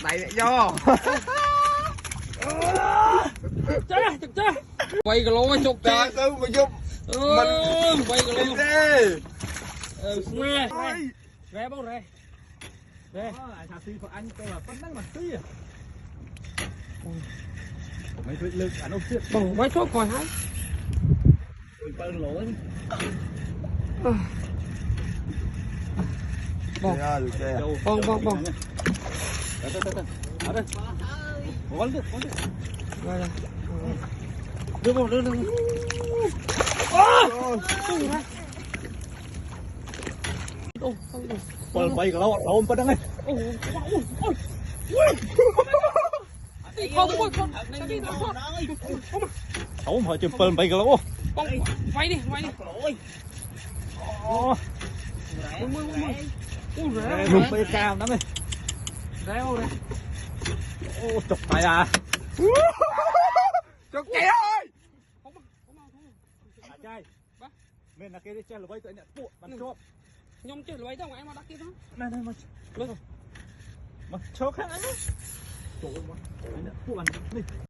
này lại do Chết quay cái lỗ chụp trời ơi mà giúp mình quay cái lỗ nghe rè bao rè thà si của anh tôi là phân năng mà si à mấy thứ lực anh ông chết bông quay số coi hả bơm lỗ bông bông ở đây bón được rồi là đưa vào đưa bơm bay cái lỗ ôm phân năng này không phải chụp bơm bay cái lỗ quay đi dùng bay cao lắm đây réo đây chụp mày à chụp kìa ơi trai mình là cái chơi là bay tự nhận bộ bắn chốt nhông chơi là bay đâu mà em mà đắt kia đó này mà chốt khác đấy chỗ mà bộ bắn đi